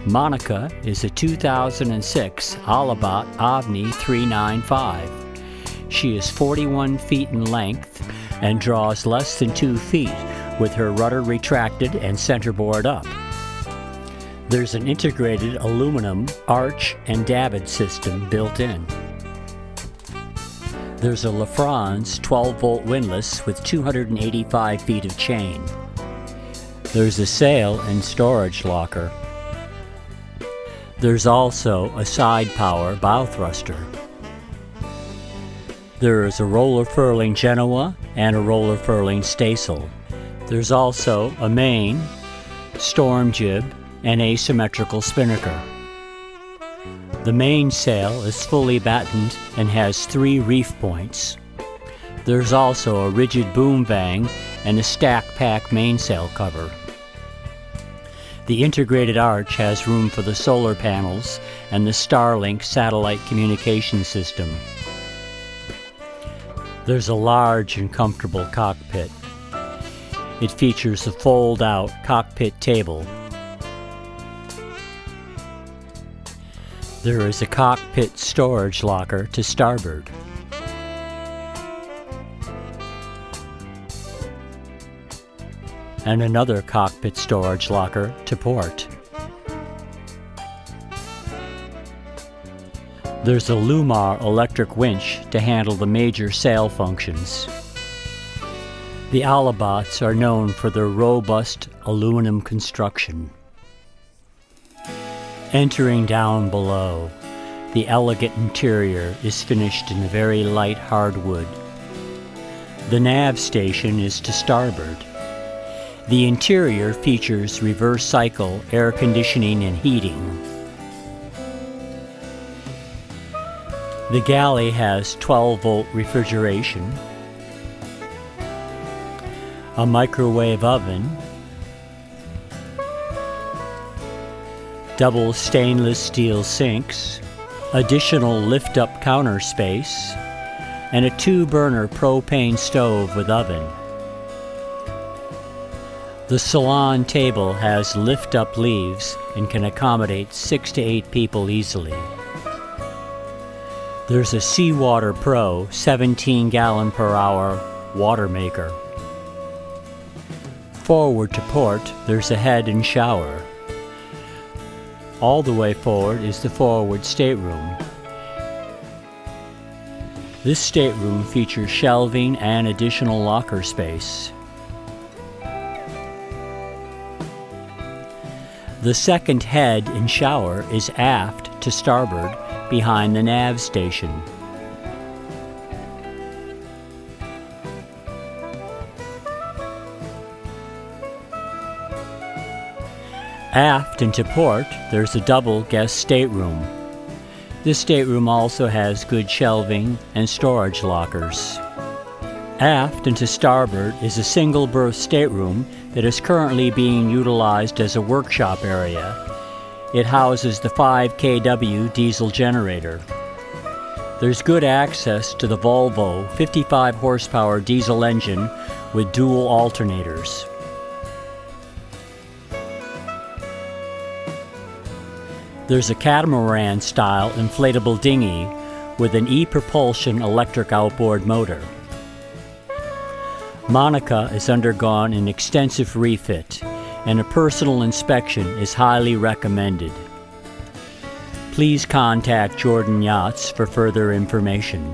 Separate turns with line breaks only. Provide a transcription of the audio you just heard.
Monica is a 2006 Alubat Ovni 395. She is 41 feet in length and draws less than 2 feet with her rudder retracted and centerboard up. There's an integrated aluminum arch and davit system built in. There's a LaFrance 12-volt windlass with 285 feet of chain. There's a sail and storage locker. There's also a side power bow thruster. There is a roller furling Genoa and a roller furling staysail. There's also a main, storm jib, and asymmetrical spinnaker. The mainsail is fully battened and has 3 reef points. There's also a rigid boom vang and a stack pack mainsail cover. The integrated arch has room for the solar panels and the Starlink satellite communication system. There's a large and comfortable cockpit. It features a fold-out cockpit table. There is a cockpit storage locker to starboard. And another cockpit storage locker to port. There's a Lumar electric winch to handle the major sail functions. The Alubats are known for their robust aluminum construction. Entering down below, the elegant interior is finished in very light hardwood. The nav station is to starboard. The interior features reverse cycle air conditioning and heating. The galley has 12-volt refrigeration, a microwave oven, double stainless steel sinks, additional lift-up counter space, and a 2-burner propane stove with oven. The salon table has lift-up leaves and can accommodate 6 to 8 people easily. There's a Seawater Pro 17-gallon per hour water maker. Forward to port, there's a head and shower. All the way forward is the forward stateroom. This stateroom features shelving and additional locker space. The second head and shower is aft to starboard behind the nav station. Aft and to port, there's a double guest stateroom. This stateroom also has good shelving and storage lockers. Aft and to starboard is a single berth stateroom that is currently being utilized as a workshop area. It houses the 5 kW diesel generator. There's good access to the Volvo 55 horsepower diesel engine with dual alternators. There's a catamaran-style inflatable dinghy with an e-propulsion electric outboard motor. Monica has undergone an extensive refit, and a personal inspection is highly recommended. Please contact Jordan Yachts for further information.